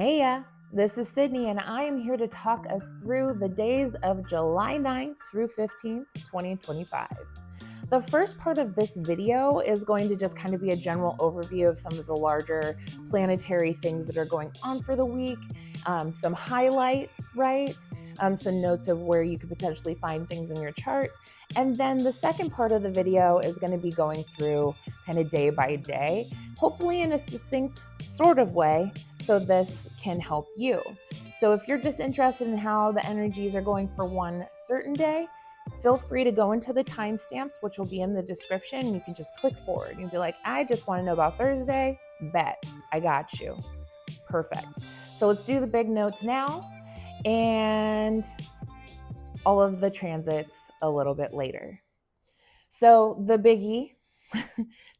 Hey, this is Sydney, and I am here to talk us through the days of July 9th through 15th, 2025. The first part of this video is going to just kind of be a general overview of some of the larger planetary things that are going on for the week, some highlights, right? Some notes of where you could potentially find things in your chart. And then the second part of the video is going to be going through kind of day by day, hopefully in a succinct sort of way, so this can help you. So if you're just interested in how the energies are going for one certain day, feel free to go into the timestamps, which will be in the description. You can just click forward. You'll be like, I just want to know about Thursday. Bet, I got you. Perfect. So let's do the big notes now and all of the transits a little bit later. So the biggie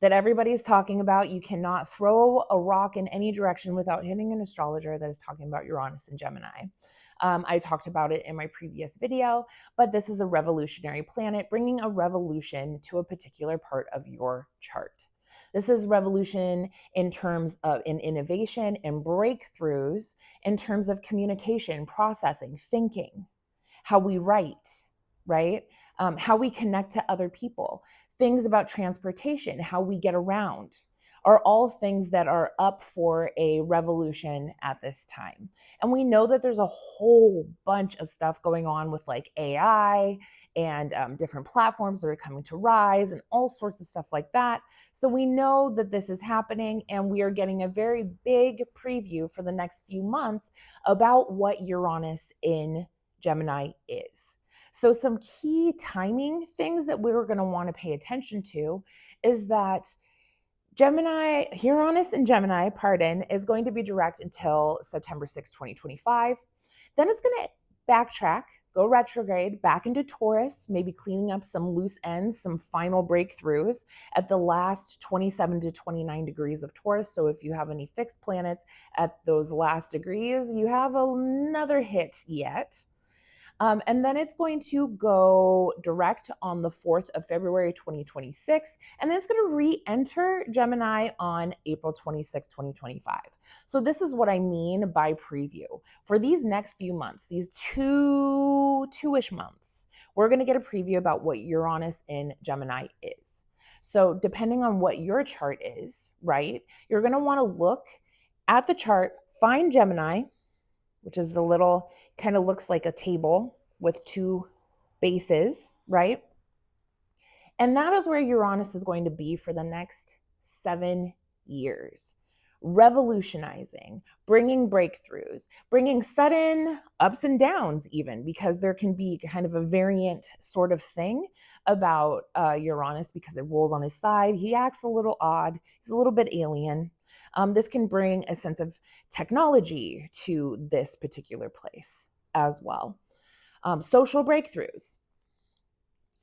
that everybody's talking about, you cannot throw a rock in any direction without hitting an astrologer that is talking about Uranus and Gemini. I talked about it in my previous video, but this is a revolutionary planet bringing a revolution to a particular part of your chart. This is revolution in terms of in innovation and breakthroughs in terms of communication, processing, thinking, how we write, right? How we connect to other people, things about transportation, how we get around, are all things that are up for a revolution at this time. And we know that there's a whole bunch of stuff going on with like AI and different platforms that are coming to rise and all sorts of stuff like that. So we know that this is happening, and we are getting a very big preview for the next few months about what Uranus in Gemini is. So some key timing things that we're going to want to pay attention to is that Uranus in Gemini, is going to be direct until September 6, 2025. Then it's going to backtrack, go retrograde back into Taurus, maybe cleaning up some loose ends, some final breakthroughs at the last 27 to 29 degrees of Taurus. So if you have any fixed planets at those last degrees, you have another hit yet. And then it's going to go direct on the 4th of February, 2026. And then it's going to re-enter Gemini on April 26, 2025. So this is what I mean by preview. For these next few months, these two-ish months, we're going to get a preview about what Uranus in Gemini is. So depending on what your chart is, right, you're going to want to look at the chart, find Gemini, which is the little, kind of looks like a table with two bases, right? And that is where Uranus is going to be for the next 7 years. Revolutionizing, bringing breakthroughs, bringing sudden ups and downs even, because there can be kind of a variant sort of thing about Uranus because it rolls on his side. He acts a little odd. He's a little bit alien. This can bring a sense of technology to this particular place as well. Social breakthroughs.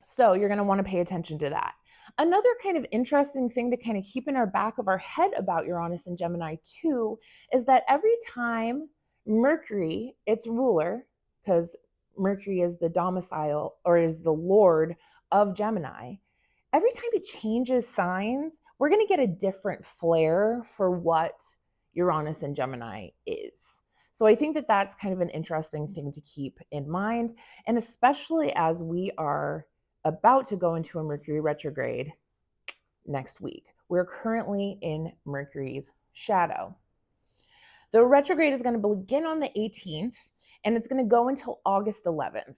So you're going to want to pay attention to that. Another kind of interesting thing to kind of keep in our back of our head about Uranus and Gemini too is that every time Mercury, its ruler, because Mercury is the domicile or is the lord of Gemini, every time it changes signs, we're going to get a different flair for what Uranus and Gemini is. So I think that that's kind of an interesting thing to keep in mind. And especially as we are about to go into a Mercury retrograde next week. We're currently in Mercury's shadow. The retrograde is going to begin on the 18th, and it's going to go until August 11th.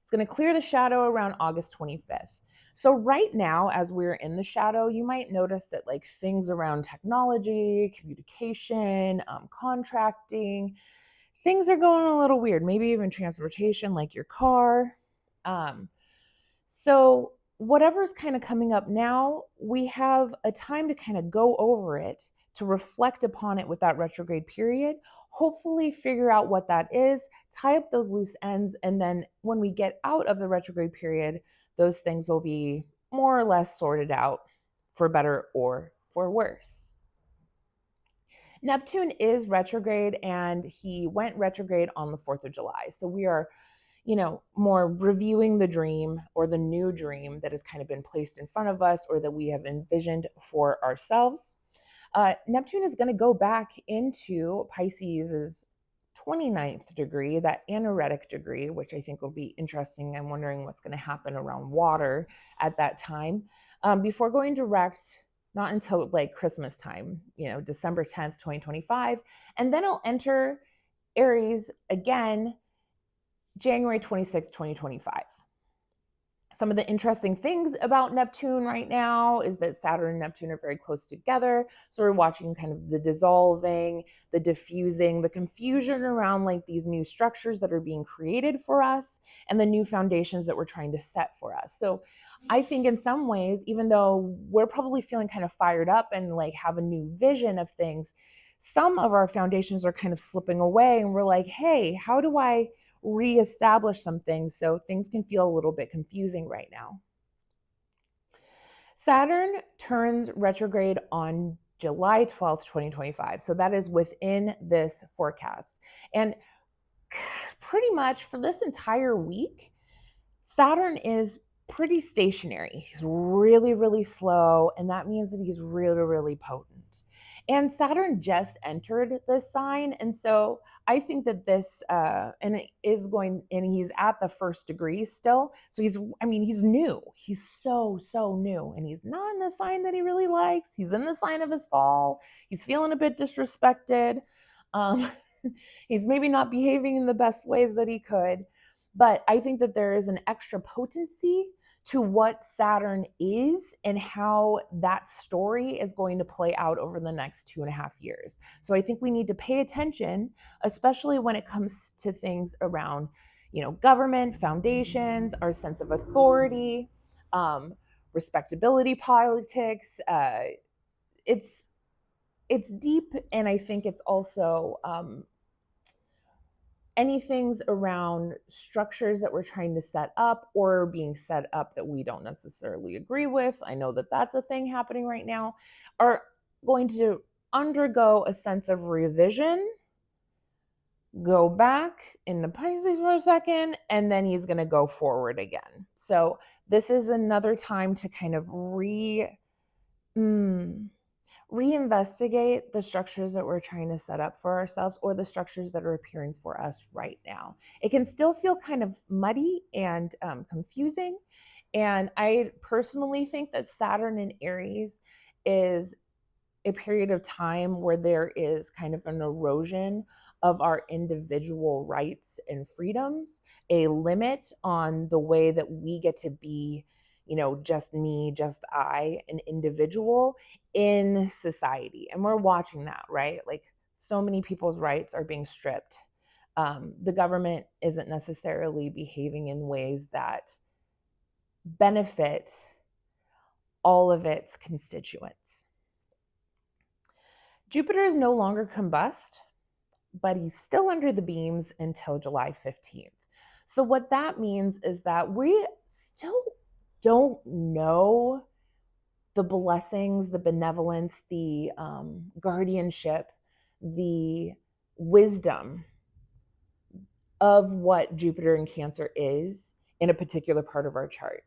It's going to clear the shadow around August 25th. So right now, as we're in the shadow, you might notice that like things around technology, communication, contracting, things are going a little weird. Maybe even transportation, like your car. So whatever's kind of coming up now, we have a time to kind of go over it, to reflect upon it with that retrograde period, hopefully figure out what that is, tie up those loose ends, and then when we get out of the retrograde period, those things will be more or less sorted out for better or for worse. Neptune is retrograde, and he went retrograde on the 4th of July. So we are more reviewing the dream or the new dream that has kind of been placed in front of us or that we have envisioned for ourselves. Neptune is going to go back into Pisces' 29th degree, that anaretic degree, which I think will be interesting. I'm wondering what's going to happen around water at that time, before going direct, not until like Christmas time, December 10th, 2025. And then it'll enter Aries again, January 26th, 2025. Some of the interesting things about Neptune right now is that Saturn and Neptune are very close together. So we're watching kind of the dissolving, the diffusing, the confusion around like these new structures that are being created for us and the new foundations that we're trying to set for us. So I think in some ways, even though we're probably feeling kind of fired up and like have a new vision of things, some of our foundations are kind of slipping away and we're like, hey, how do I reestablish some things? So things can feel a little bit confusing right now. Saturn turns retrograde on July 12th, 2025. So that is within this forecast. And pretty much for this entire week, Saturn is pretty stationary. He's really, really slow. And that means that he's really, really potent. And Saturn just entered this sign. And so I think that this, and he's at the first degree still. So he's new. He's so new. And he's not in a sign that he really likes. He's in the sign of his fall. He's feeling a bit disrespected. He's maybe not behaving in the best ways that he could. But I think that there is an extra potency to what Saturn is and how that story is going to play out over the next 2.5 years. So I think we need to pay attention, especially when it comes to things around, government, foundations, our sense of authority, respectability politics. It's deep, and I think it's also anything's around structures that we're trying to set up or being set up that we don't necessarily agree with. I know that that's a thing happening right now, are going to undergo a sense of revision, go back into Pisces for a second, and then he's going to go forward again. So this is another time to kind of reinvestigate the structures that we're trying to set up for ourselves or the structures that are appearing for us right now. It can still feel kind of muddy and confusing. And I personally think that Saturn in Aries is a period of time where there is kind of an erosion of our individual rights and freedoms, a limit on the way that we get to be, just me, just I, an individual in society. And we're watching that, right? Like so many people's rights are being stripped. The government isn't necessarily behaving in ways that benefit all of its constituents. Jupiter is no longer combust, but he's still under the beams until July 15th. So what that means is that we still don't know the blessings, the benevolence, the guardianship, the wisdom of what Jupiter in Cancer is in a particular part of our chart.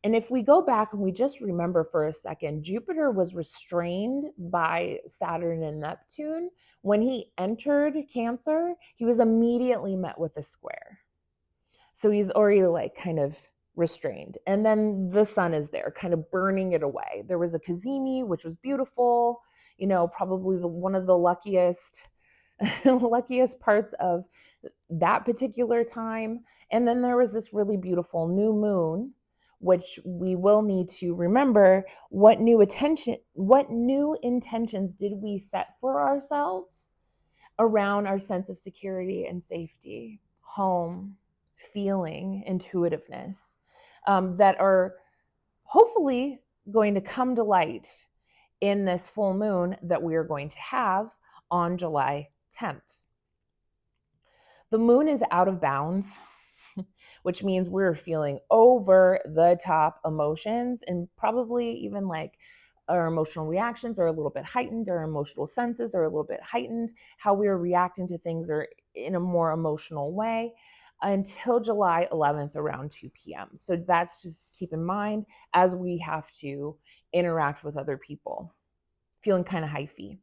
And if we go back and we just remember for a second, Jupiter was restrained by Saturn and Neptune. When he entered Cancer, he was immediately met with a square. So he's already like kind of restrained. And then the sun is there kind of burning it away. There was a cazimi, which was beautiful, probably one of the luckiest parts of that particular time. And then there was this really beautiful new moon, which we will need to remember what new intentions did we set for ourselves around our sense of security and safety, home, feeling, intuitiveness, that are hopefully going to come to light in this full moon that we are going to have on July 10th. The moon is out of bounds, which means we're feeling over the top emotions, and probably even like our emotional reactions are a little bit heightened, our emotional senses are a little bit heightened, how we're reacting to things are in a more emotional way until July 11th around 2 p.m. So that's just keep in mind as we have to interact with other people. feeling kind of hyphy.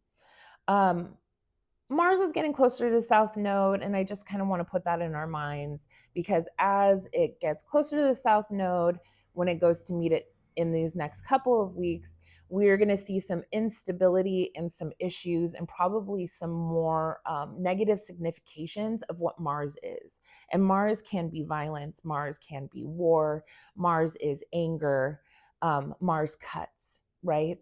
Mars is getting closer to the south node, and I just kind of want to put that in our minds, because as it gets closer to the south node, when it goes to meet it in these next couple of weeks, we're going to see some instability and some issues, and probably some more negative significations of what Mars is. And Mars can be violence, Mars can be war, Mars is anger, Mars cuts, right?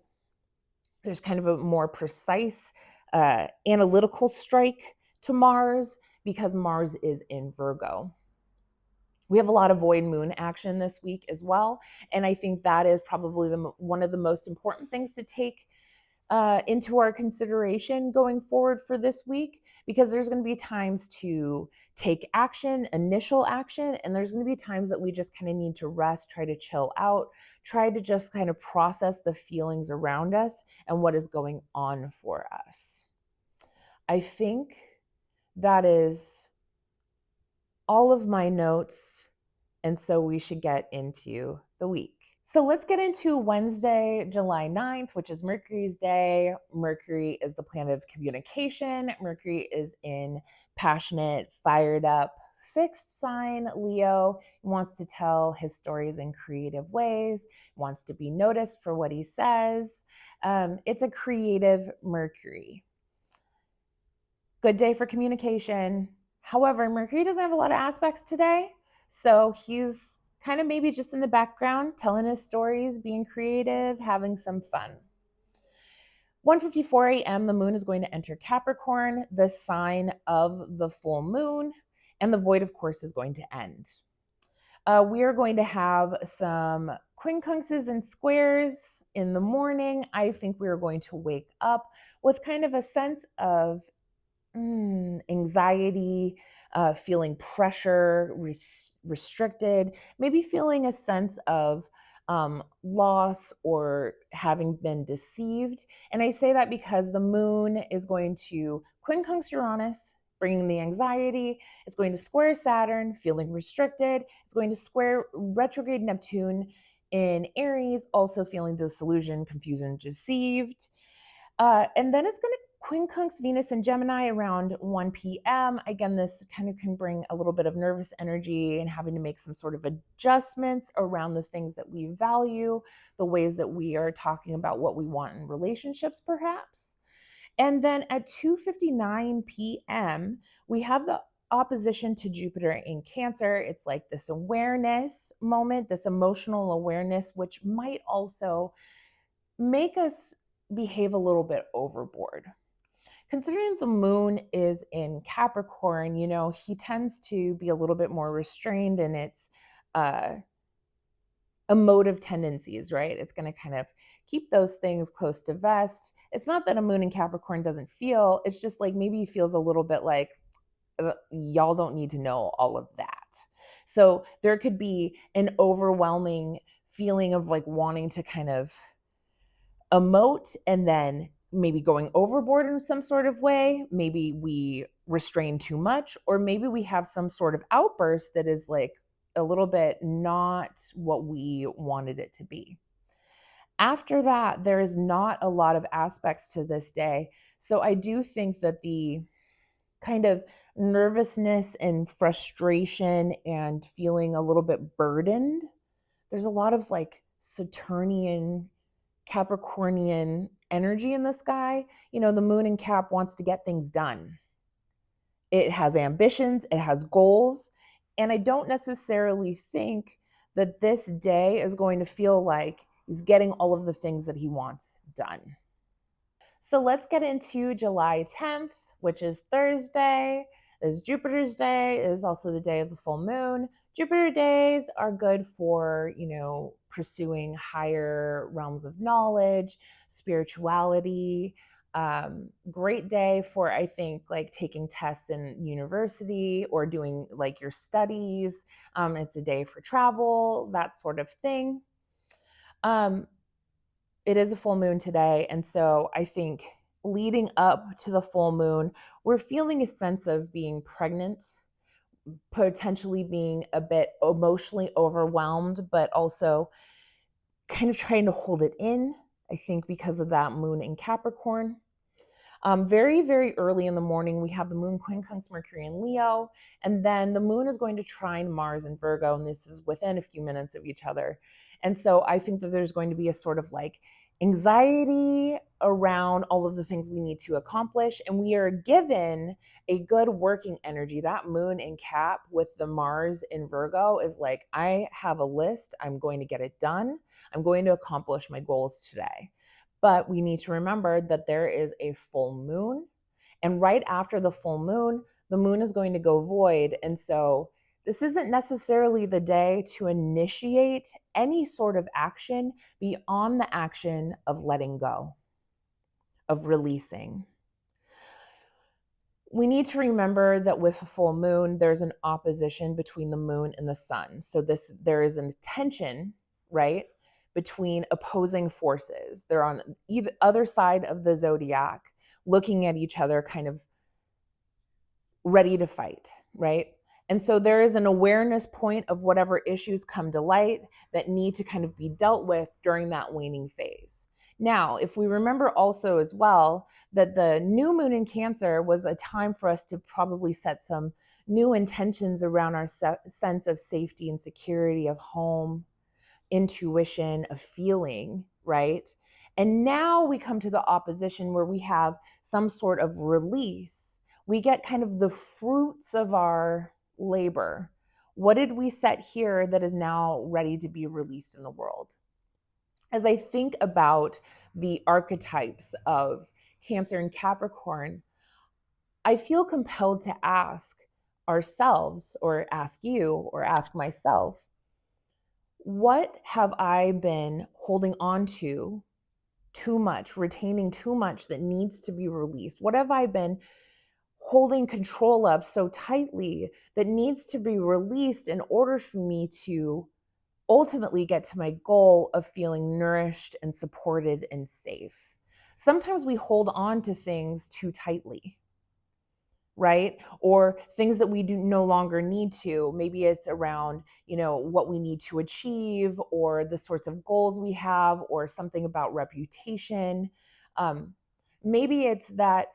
There's kind of a more precise analytical strike to Mars, because Mars is in Virgo. We have a lot of void moon action this week as well, and I think that is probably one of the most important things to take into our consideration going forward for this week, because there's going to be times to take action, initial action, and there's going to be times that we just kind of need to rest, try to chill out, try to just kind of process the feelings around us and what is going on for us. I think that is all of my notes, and so we should get into the week. So let's get into Wednesday, July 9th, which is Mercury's day. Mercury is the planet of communication. Mercury is in passionate, fired up, fixed sign Leo. He wants to tell his stories in creative ways, wants to be noticed for what he says. It's a creative Mercury. Good day for communication. However, Mercury doesn't have a lot of aspects today, so he's kind of maybe just in the background, telling his stories, being creative, having some fun. 1:54 a.m., the moon is going to enter Capricorn, the sign of the full moon, and the void, of course, is going to end. We are going to have some quincunxes and squares in the morning. I think we are going to wake up with kind of a sense of anxiety, feeling pressure, restricted, maybe feeling a sense of loss or having been deceived. And I say that because the moon is going to quincunx Uranus, bringing the anxiety. It's going to square Saturn, feeling restricted. It's going to square retrograde Neptune in Aries, also feeling disillusioned, confused, and deceived. And then it's going to quincunx Venus and Gemini around 1 p.m. Again, this kind of can bring a little bit of nervous energy and having to make some sort of adjustments around the things that we value, the ways that we are talking about what we want in relationships, perhaps. And then at 2:59 p.m., we have the opposition to Jupiter in Cancer. It's like this awareness moment, this emotional awareness, which might also make us behave a little bit overboard. Considering the moon is in Capricorn, he tends to be a little bit more restrained in its emotive tendencies, right? It's going to kind of keep those things close to vest. It's not that a moon in Capricorn doesn't feel, it's just like maybe he feels a little bit like, y'all don't need to know all of that. So there could be an overwhelming feeling of like wanting to kind of emote and then maybe going overboard in some sort of way. Maybe we restrain too much, or maybe we have some sort of outburst that is like a little bit not what we wanted it to be. After that, there is not a lot of aspects to this day. So I do think that the kind of nervousness and frustration and feeling a little bit burdened, there's a lot of like Saturnian, Capricornian energy in the sky. The moon in Cap wants to get things done. It has ambitions, it has goals, and I don't necessarily think that this day is going to feel like he's getting all of the things that he wants done. So let's get into July 10th, which is Thursday. It is Jupiter's day. It is also the day of the full moon. Jupiter days are good for, pursuing higher realms of knowledge, spirituality. Great day for, I think, like taking tests in university or doing like your studies. It's a day for travel, that sort of thing. It is a full moon today. And so I think leading up to the full moon, we're feeling a sense of being pregnant, potentially being a bit emotionally overwhelmed, but also kind of trying to hold it in I think because of that moon in Capricorn. Very, very early in the morning, we have the moon quincunx Mercury in Leo, and then the moon is going to trine Mars in Virgo, and this is within a few minutes of each other. And so I think that there's going to be a sort of like anxiety around all of the things we need to accomplish, and we are given a good working energy. That moon in Cap with the Mars in Virgo is like, I have a list, I'm going to get it done, I'm going to accomplish my goals today. But we need to remember that there is a full moon. And right after the full moon, the moon is going to go void. And so this isn't necessarily the day to initiate any sort of action beyond the action of letting go, of releasing. We need to remember that with a full moon, there's an opposition between the moon and the sun. So there is a tension, right, between opposing forces. They're on either other side of the zodiac, looking at each other, kind of ready to fight, right? And so there is an awareness point of whatever issues come to light that need to kind of be dealt with during that waning phase. Now, if we remember also as well that the new moon in Cancer was a time for us to probably set some new intentions around our sense of safety and security, of home, intuition, of feeling, right? And now we come to the opposition where we have some sort of release. We get kind of the fruits of our labor. What did we set here that is now ready to be released in the world? As I think about the archetypes of Cancer and Capricorn, I feel compelled to ask ourselves, or ask you, or ask myself, what have I been holding on to too much, retaining too much that needs to be released? What have I been holding control of so tightly that needs to be released in order for me to ultimately get to my goal of feeling nourished and supported and safe? Sometimes we hold on to things too tightly, right? Or things that we do no longer need to. Maybe it's around, what we need to achieve, or the sorts of goals we have, or something about reputation. Maybe it's that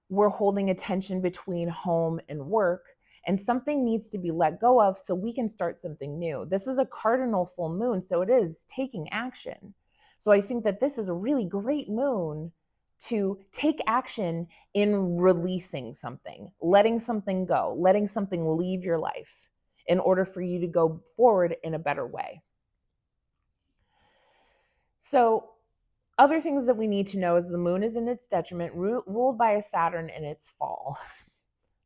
we're holding a tension between home and work, and something needs to be let go of so we can start something new. This is a cardinal full moon, so it is taking action. So I think that this is a really great moon to take action in releasing something, letting something go, letting something leave your life in order for you to go forward in a better way. So other things that we need to know is the moon is in its detriment, ruled by a Saturn in its fall.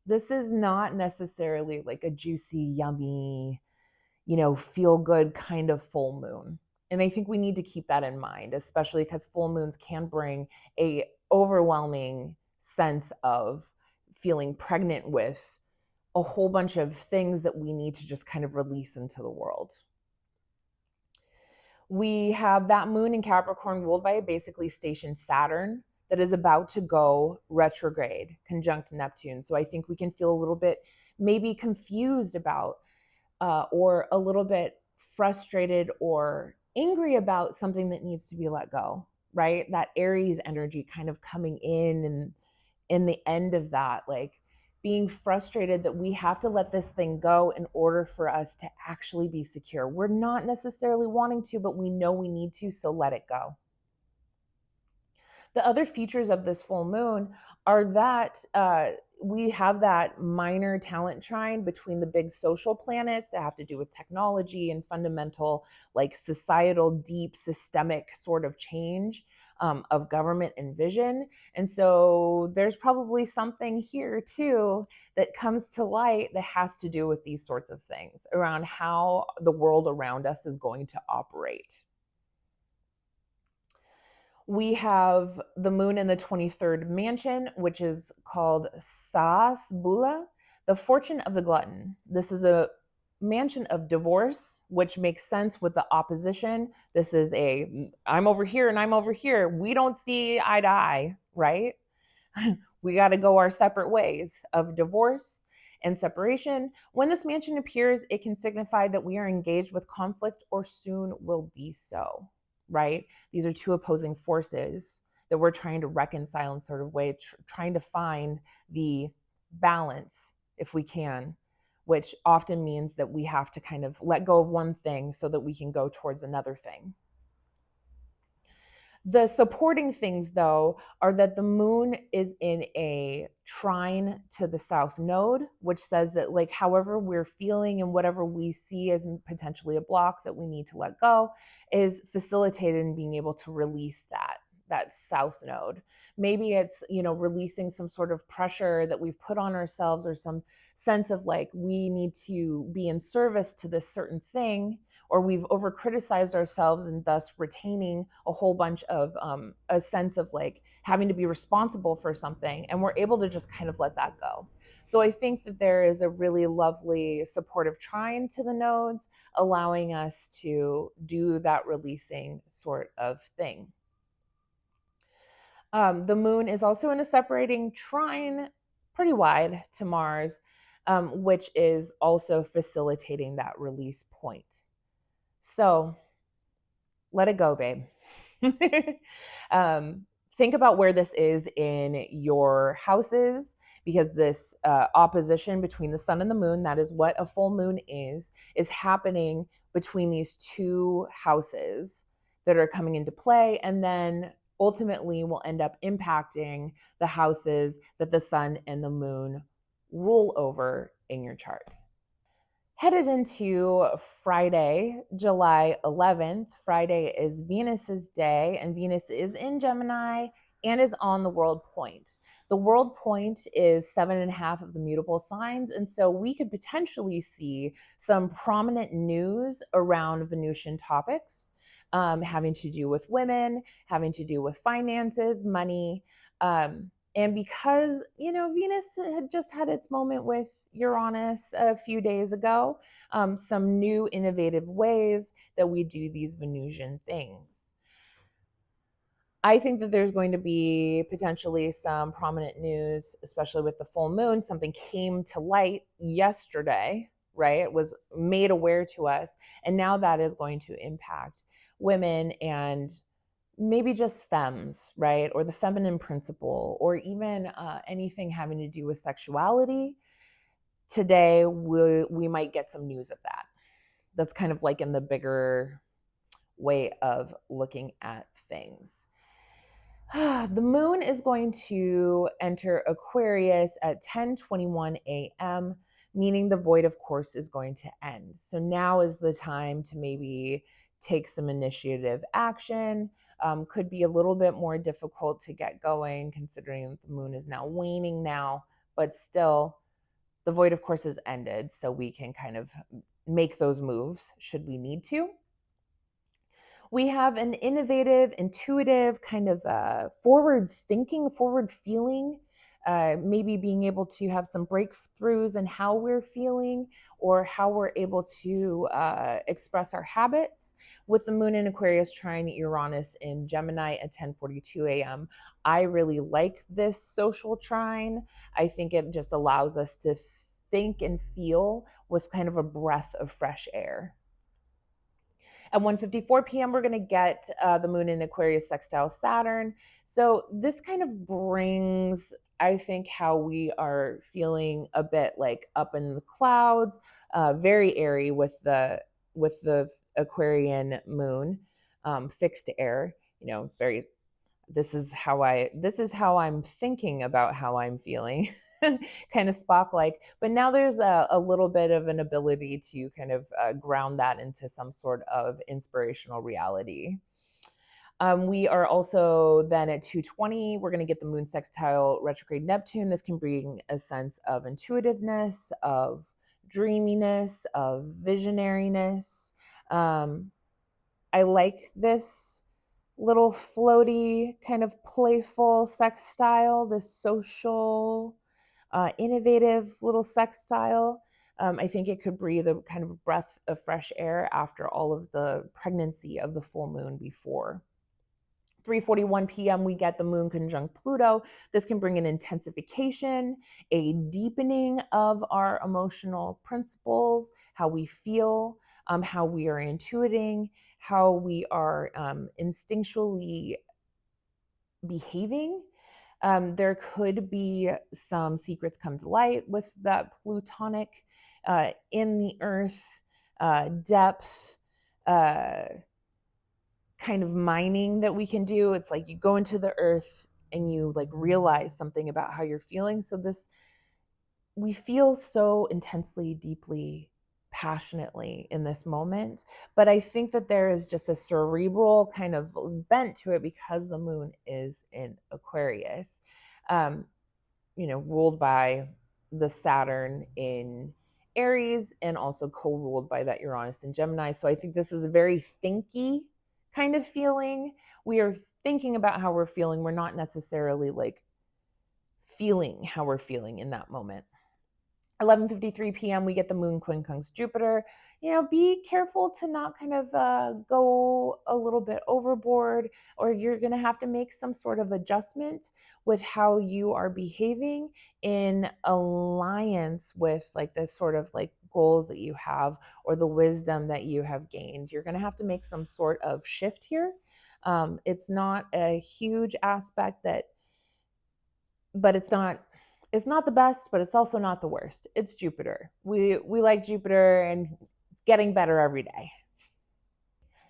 This is not necessarily like a juicy, yummy, feel good kind of full moon. And I think we need to keep that in mind, especially because full moons can bring a overwhelming sense of feeling pregnant with a whole bunch of things that we need to just kind of release into the world. We have that moon in Capricorn ruled by a basically stationed Saturn that is about to go retrograde, conjunct Neptune. So I think we can feel a little bit maybe confused about or a little bit frustrated or angry about something that needs to be let go, right? That Aries energy kind of coming in, and in the end of that, like being frustrated that we have to let this thing go in order for us to actually be secure. We're not necessarily wanting to, but we know we need to, so let it go. The other features of this full moon are that we have that minor talent trine between the big social planets that have to do with technology and fundamental, like societal, deep, systemic sort of change of government and vision. And so there's probably something here too that comes to light that has to do with these sorts of things around how the world around us is going to operate. We have the moon in the 23rd mansion, which is called Sas Bula, the fortune of the glutton. This is a mansion of divorce, which makes sense with the opposition. This is I'm over here and I'm over here. We don't see eye to eye, right? We got to go our separate ways of divorce and separation. When this mansion appears, it can signify that we are engaged with conflict or soon will be so, right? These are two opposing forces that we're trying to reconcile in sort of way, trying to find the balance if we can, which often means that we have to kind of let go of one thing so that we can go towards another thing. The supporting things, though, are that the moon is in a trine to the south node, which says that, like, however we're feeling and whatever we see as potentially a block that we need to let go is facilitated in being able to release that south node. Maybe it's, releasing some sort of pressure that we've put on ourselves, or some sense of like we need to be in service to this certain thing, or we've over criticized ourselves and thus retaining a whole bunch of a sense of like having to be responsible for something, and we're able to just kind of let that go. So I think that there is a really lovely supportive trine to the nodes, allowing us to do that releasing sort of thing. The moon is also in a separating trine pretty wide to Mars, which is also facilitating that release point. So let it go, babe. Think about where this is in your houses, because this opposition between the sun and the moon, that is what a full moon is happening between these two houses that are coming into play, and then ultimately will end up impacting the houses that the sun and the moon rule over in your chart. Headed into Friday, July 11th. Friday is Venus's day, and Venus is in Gemini and is on the world point. The world point is 7.5 of the mutable signs, and so we could potentially see some prominent news around Venusian topics, having to do with women, having to do with finances, money. And because, Venus had just had its moment with Uranus a few days ago, some new innovative ways that we do these Venusian things. I think that there's going to be potentially some prominent news, especially with the full moon. Something came to light yesterday, right? It was made aware to us. And now that is going to impact women and maybe just femmes, right? Or the feminine principle, or even anything having to do with sexuality. Today, we might get some news of that. That's kind of like in the bigger way of looking at things. The moon is going to enter Aquarius at 10:21 a.m., meaning the void, of course, is going to end. So now is the time to maybe take some initiative action. Could be a little bit more difficult to get going considering the moon is now waning now, but still the void, of course, is ended. So we can kind of make those moves should we need to. We have an innovative, intuitive, kind of forward thinking, forward feeling, maybe being able to have some breakthroughs in how we're feeling or how we're able to express our habits. With the moon in Aquarius trine Uranus in Gemini at 10:42 a.m. I really like this social trine. I think it just allows us to think and feel with kind of a breath of fresh air. At 1:54 p.m., we're going to get the moon in Aquarius sextile Saturn. So this kind of brings, I think, how we are feeling a bit like up in the clouds, very airy with the Aquarian moon, fixed air. It's very. This is how I'm thinking about how I'm feeling. Kind of Spock-like, but now there's a little bit of an ability to kind of ground that into some sort of inspirational reality. We are also then at 2:20, we're going to get the moon sextile retrograde Neptune. This can bring a sense of intuitiveness, of dreaminess, of visionariness. I like this little floaty, kind of playful sextile, this social, innovative little sextile. I think it could breathe a kind of breath of fresh air after all of the pregnancy of the full moon before. 3:41 p.m. we get the moon conjunct Pluto. This can bring an intensification, a deepening of our emotional principles, how we feel, how we are intuiting, how we are instinctually behaving. There could be some secrets come to light with that plutonic in the earth depth kind of mining that we can do. It's like you go into the earth and you like realize something about how you're feeling. So this, we feel so intensely, deeply, passionately in this moment. But I think that there is just a cerebral kind of bent to it because the moon is in Aquarius, um, ruled by the Saturn in Aries and also co-ruled by that Uranus in Gemini. So I think this is a very thinky kind of feeling. We are thinking about how we're feeling. We're not necessarily like feeling how we're feeling in that moment. 11:53 p.m. we get the moon quincunx Jupiter. Be careful to not kind of go a little bit overboard, or you're going to have to make some sort of adjustment with how you are behaving in alliance with like this sort of like goals that you have or the wisdom that you have gained. You're going to have to make some sort of shift here. It's not a huge aspect but it's not the best, but it's also not the worst. It's Jupiter. We like Jupiter, and it's getting better every day.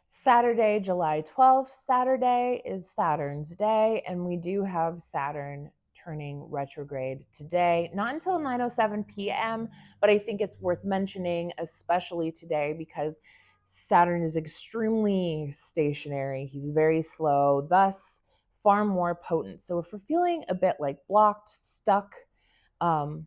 Saturday, July 12th. Saturday is Saturn's day, and we do have Saturn turning retrograde today. Not until 9:07 p.m., but I think it's worth mentioning, especially today, because Saturn is extremely stationary. He's very slow, thus far more potent. So if we're feeling a bit like blocked, stuck, um,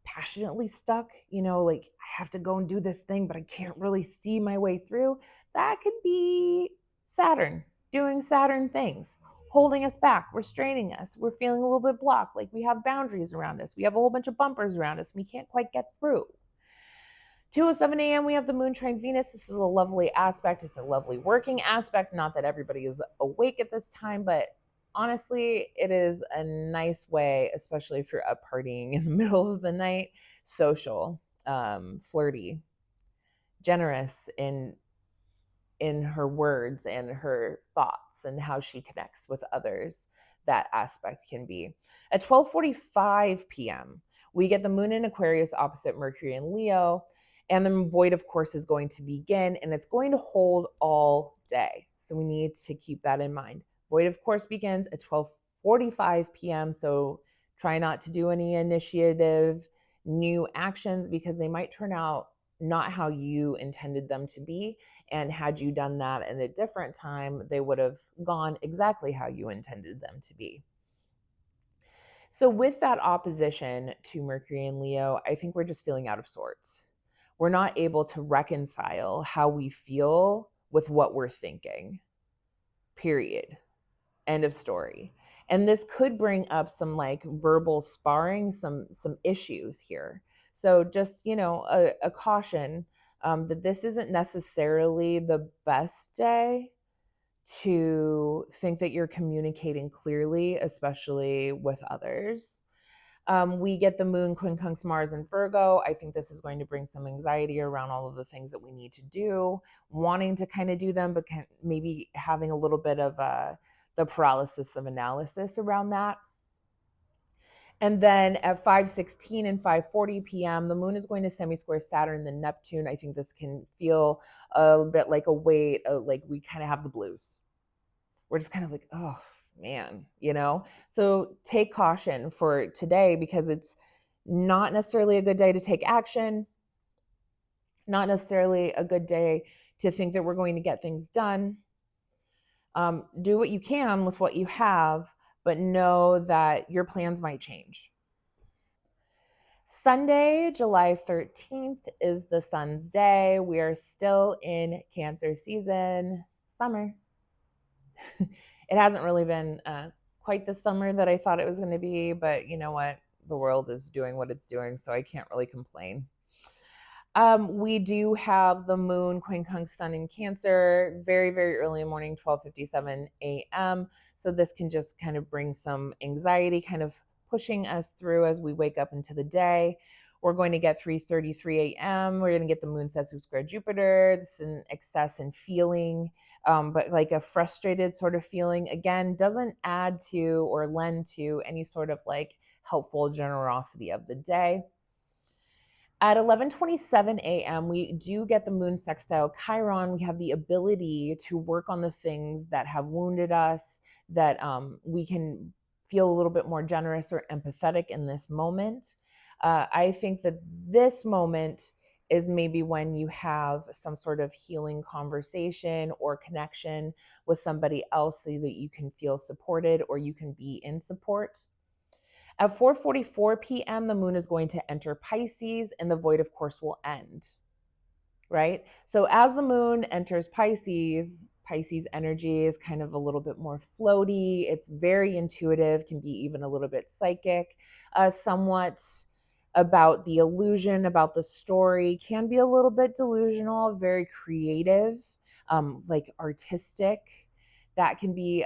passionately stuck, like I have to go and do this thing, but I can't really see my way through, that could be Saturn doing Saturn things, holding us back, restraining us. We're feeling a little bit blocked, like we have boundaries around us. We have a whole bunch of bumpers around us. We can't quite get through. 2:07 a.m. we have the moon trine Venus. This is a lovely aspect. It's a lovely working aspect. Not that everybody is awake at this time, but honestly, it is a nice way, especially if you're up partying in the middle of the night, social, flirty, generous in her words and her thoughts and how she connects with others. That aspect can be. At 12:45 p.m., we get the moon in Aquarius opposite Mercury in Leo, and the void, of course, is going to begin, and it's going to hold all day. So we need to keep that in mind. Void, of course, begins at 12:45 p.m., so try not to do any initiative, new actions, because they might turn out not how you intended them to be. And had you done that at a different time, they would have gone exactly how you intended them to be. So, with that opposition to Mercury and Leo, I think we're just feeling out of sorts. We're not able to reconcile how we feel with what we're thinking, period. End of story. And this could bring up some like verbal sparring, some issues here. So just a caution that this isn't necessarily the best day to think that you're communicating clearly, especially with others. We get the moon quincunx Mars in Virgo. I think this is going to bring some anxiety around all of the things that we need to do, wanting to kind of do them, but maybe having a little bit of the paralysis of analysis around that. And then at 5:16 and 5:40 p.m., the moon is going to semi-square Saturn and Neptune. I think this can feel a bit like a weight, like we kind of have the blues. We're just kind of like, oh man, So take caution for today, because it's not necessarily a good day to take action, not necessarily a good day to think that we're going to get things done. Do what you can with what you have, but know that your plans might change. Sunday, July 13th is the sun's day. We are still in Cancer season, summer. It hasn't really been quite the summer that I thought it was going to be, but you know what? The world is doing what it's doing, so I can't really complain. We do have the moon, quincunx sun in Cancer, very, very early in the morning, 12:57 a.m. So this can just kind of bring some anxiety, kind of pushing us through as we wake up into the day. We're going to get 3:33 a.m. We're going to get the moon session square Jupiter. This is an excess in feeling, but like a frustrated sort of feeling. Again, doesn't add to or lend to any sort of like helpful generosity of the day. At 11:27 a.m., we do get the moon sextile Chiron. We have the ability to work on the things that have wounded us, that we can feel a little bit more generous or empathetic in this moment. I think that this moment is maybe when you have some sort of healing conversation or connection with somebody else so that you can feel supported or you can be in support. At 4:44 p.m., the moon is going to enter Pisces and the void, of course, will end, right? So as the moon enters Pisces, Pisces energy is kind of a little bit more floaty. It's very intuitive, can be even a little bit psychic, somewhat about the illusion, about the story, can be a little bit delusional, very creative, like artistic. That can be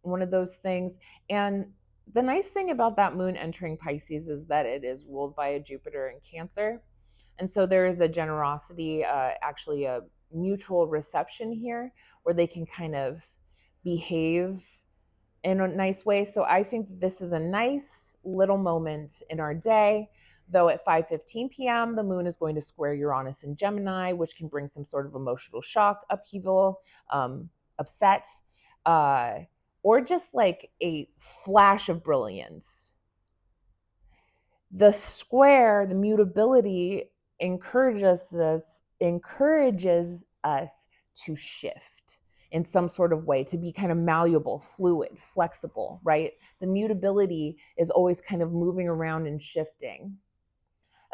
one of those things. And the nice thing about that moon entering Pisces is that it is ruled by a Jupiter in Cancer. And so there is a generosity, actually a mutual reception here where they can kind of behave in a nice way. So I think this is a nice little moment in our day. Though at 5:15 p.m., the moon is going to square Uranus in Gemini, which can bring some sort of emotional shock, upheaval, upset, or just like a flash of brilliance. The square, the mutability encourages us to shift in some sort of way, to be kind of malleable, fluid, flexible, right? The mutability is always kind of moving around and shifting.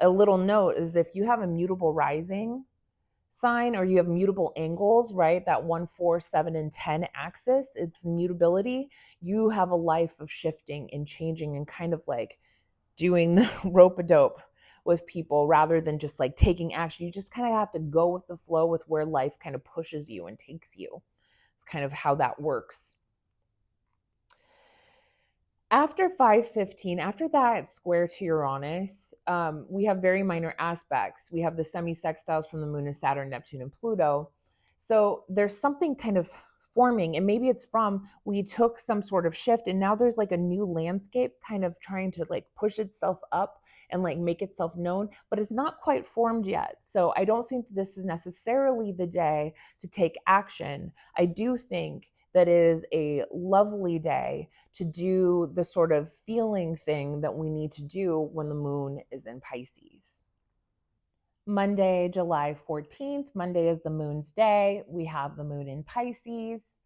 A little note is if you have a mutable rising sign or you have mutable angles, right? That 1, 4, 7, and 10 axis, it's mutability. You have a life of shifting and changing and kind of like doing the rope-a-dope with people rather than just like taking action. You just kind of have to go with the flow with where life kind of pushes you and takes you. It's kind of how that works. After 5:15, after that square to Uranus, we have very minor aspects. We have the semi-sextiles from the moon of Saturn, Neptune, and Pluto. So there's something kind of forming, and maybe it's from we took some sort of shift and now there's like a new landscape kind of trying to like push itself up and like make itself known, but it's not quite formed yet. So I don't think this is necessarily the day to take action. I do think that it is a lovely day to do the sort of feeling thing that we need to do when the moon is in Pisces. Monday, July 14th. Monday is the moon's day. We have the moon in Pisces,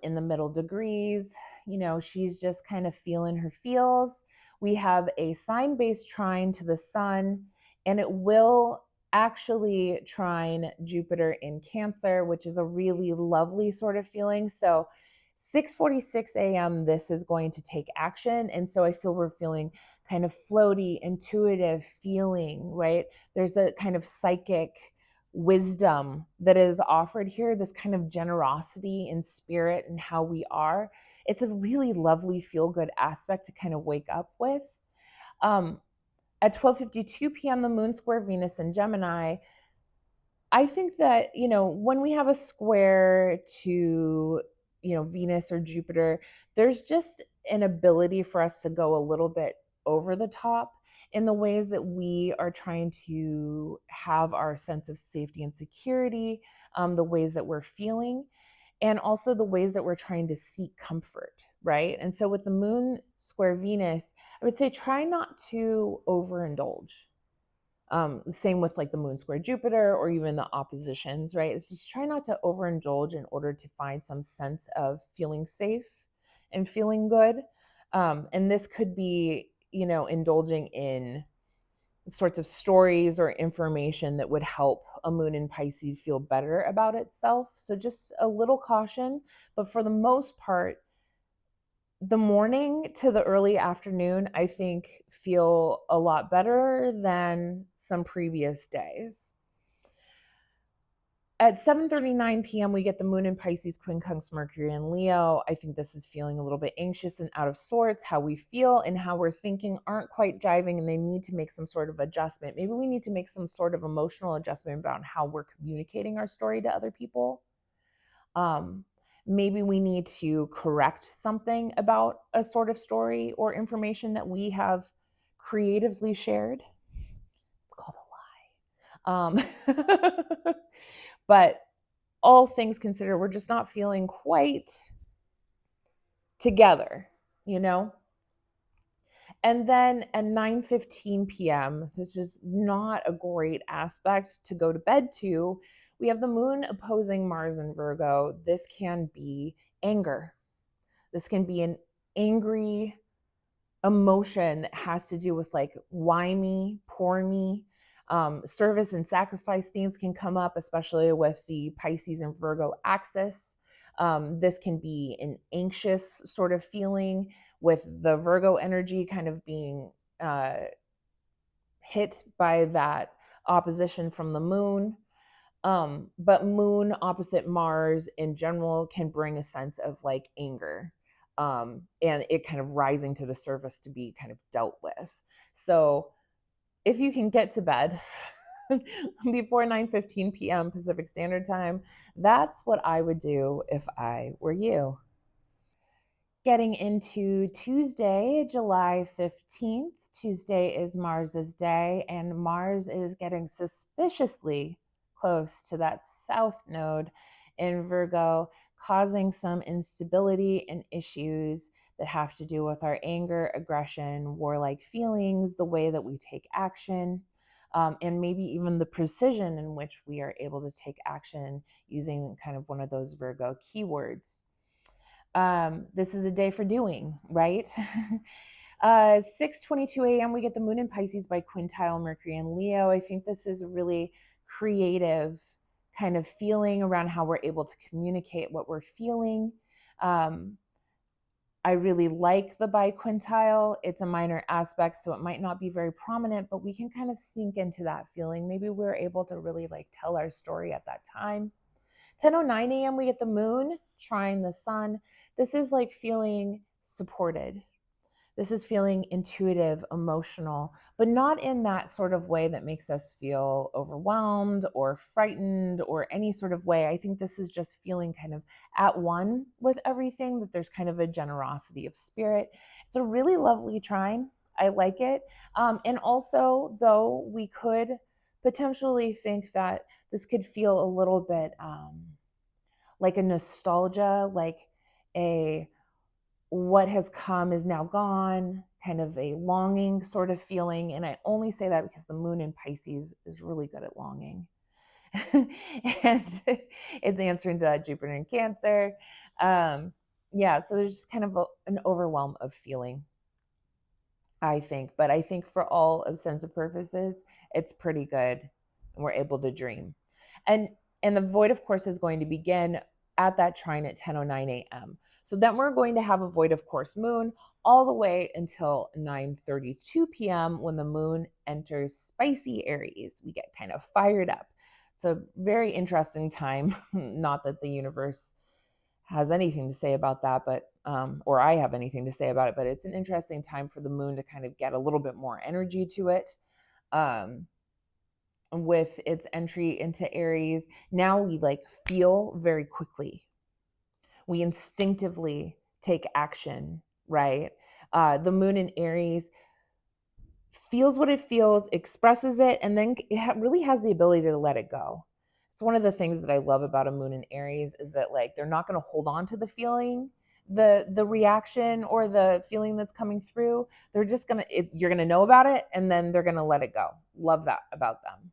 in the middle degrees. You know, she's just kind of feeling her feels. We have a sign-based trine to the sun, and it will actually trine Jupiter in Cancer, which is a really lovely sort of feeling. So 6:46 a.m., this is going to take action. And so I feel we're feeling kind of floaty, intuitive feeling, right? There's a kind of psychic wisdom that is offered here, this kind of generosity in spirit and how we are. It's a really lovely feel-good aspect to kind of wake up with. At 12:52 p.m., the moon square Venus in Gemini. I think that, you know, when we have a square to, you know, Venus or Jupiter, there's just an ability for us to go a little bit over the top in the ways that we are trying to have our sense of safety and security, the ways that we're feeling, and also the ways that we're trying to seek comfort, right? And so with the moon square Venus, I would say try not to overindulge. Same with like the moon square Jupiter or even the oppositions, right? It's just try not to overindulge in order to find some sense of feeling safe and feeling good. And this could be, you know, indulging in sorts of stories or information that would help a moon in Pisces feel better about itself. So just a little caution, but for the most part, The morning to the early afternoon, I think, feel a lot better than some previous days. At 7:39 p.m., we get the moon in Pisces, quincunx Mercury and Leo. I think this is feeling a little bit anxious and out of sorts. How we feel and how we're thinking aren't quite jiving, and they need to make some sort of adjustment. Maybe we need to make some sort of emotional adjustment about how we're communicating our story to other people. Um, Maybe we need to correct something about a sort of story or information that we have creatively shared. It's called a lie. But all things considered, we're just not feeling quite together, you know? And then at 9:15 p.m., this is not a great aspect to go to bed to. We have the moon opposing Mars in Virgo. This can be anger. This can be an angry emotion that has to do with like why me, poor me. Service and sacrifice themes can come up, especially with the Pisces and Virgo axis. This can be an anxious sort of feeling with the Virgo energy kind of being uh, hit by that opposition from the moon. But moon opposite Mars in general can bring a sense of like anger, and it kind of rising to the surface to be kind of dealt with. So if you can get to bed before 9:15 p.m. Pacific Standard Time, that's what I would do if I were you. Getting into Tuesday, July 15th. Tuesday is Mars's day, and Mars is getting suspiciously close to that south node in Virgo, causing some instability and issues that have to do with our anger, aggression, warlike feelings, the way that we take action, and maybe even the precision in which we are able to take action using kind of one of those Virgo keywords. This is a day for doing, right? 6:22 a.m. we get the moon in Pisces by quintile Mercury and Leo. I think this is a really creative kind of feeling around how we're able to communicate what we're feeling. Um, I really like the biquintile. It's a minor aspect, so it might not be very prominent, but we can kind of sink into that feeling. Maybe we're able to really like tell our story at that time. 10:09 a.m. we get the moon trine the sun. This is like feeling supported. This is feeling intuitive, emotional, but not in that sort of way that makes us feel overwhelmed or frightened or any sort of way. I think this is just feeling kind of at one with everything, that there's kind of a generosity of spirit. It's a really lovely trine. I like it. And also, though, we could potentially think that this could feel a little bit like a nostalgia, like a what has come is now gone, kind of a longing sort of feeling. And I only say that because the moon in Pisces is really good at longing. And it's answering to that Jupiter in Cancer. Yeah, so there's just kind of an overwhelm of feeling, I think. But I think for all of sense of purposes, it's pretty good. And we're able to dream. And and the void, of course, is going to begin at that trine at 10:09 a.m. So then we're going to have a void of course moon all the way until 9:32 p.m. when the moon enters spicy Aries. We get kind of fired up. It's a very interesting time. Not that the universe has anything to say about that, but or I have anything to say about it, but it's an interesting time for the moon to kind of get a little bit more energy to it. With its entry into Aries, now we like feel very quickly. We instinctively take action, right? The moon in Aries feels what it feels, expresses it, and then it really has the ability to let it go. It's one of the things that I love about a moon in Aries is that like they're not going to hold on to the feeling, the reaction or the feeling that's coming through. They're just going to you're going to know about it and then they're going to let it go. Love that about them.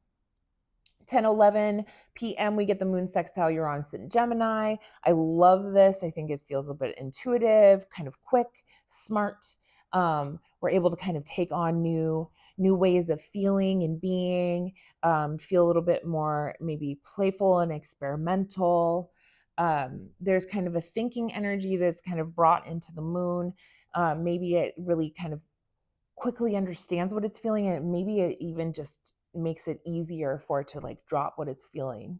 10:11 p.m. we get the moon sextile Uranus in Gemini. I love this. I think it feels a bit intuitive, kind of quick, smart. We're able to kind of take on new ways of feeling and being, feel a little bit more maybe playful and experimental. There's kind of a thinking energy that's kind of brought into the moon. Maybe it really kind of quickly understands what it's feeling, and maybe it even just makes it easier for it to like drop what it's feeling,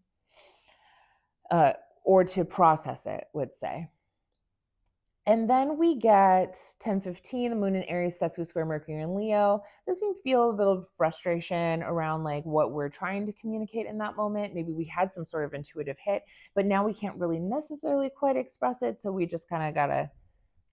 or to process it, would say. And then we get 10:15, the moon in Aries, Sesame square Mercury in Leo. This can feel a bit of frustration around like what we're trying to communicate in that moment. Maybe we had some sort of intuitive hit, but now we can't really necessarily quite express it. So we just kind of gotta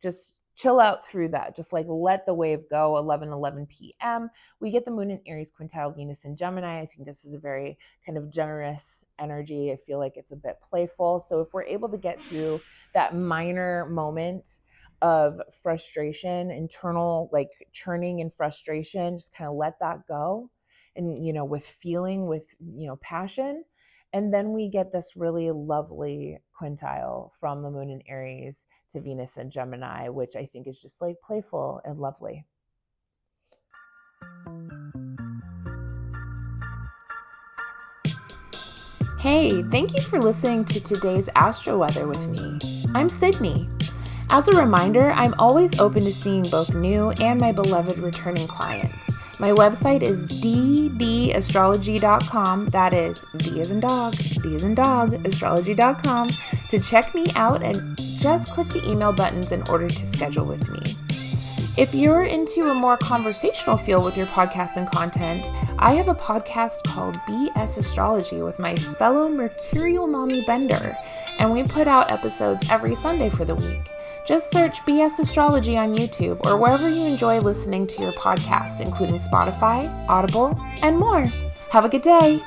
just chill out through that. Just like let the wave go. 11:11 p.m. We get the moon in Aries, quintile Venus in Gemini. I think this is a very kind of generous energy. I feel like it's a bit playful. So if we're able to get through that minor moment of frustration, internal like churning and frustration, just kind of let that go, and with feeling, with passion. And then we get this really lovely quintile from the moon in Aries to Venus in Gemini, which I think is just like playful and lovely. Hey, thank you for listening to today's Astro Weather with me. I'm Sydney. As a reminder, I'm always open to seeing both new and my beloved returning clients. My website is ddastrology.com. That is D as in dog, astrology.com, to check me out, and just click the email buttons in order to schedule with me. If you're into a more conversational feel with your podcast and content, I have a podcast called BS Astrology with my fellow Mercurial Mommy Bender, and we put out episodes every Sunday for the week. Just search BS Astrology on YouTube or wherever you enjoy listening to your podcast, including Spotify, Audible, and more. Have a good day.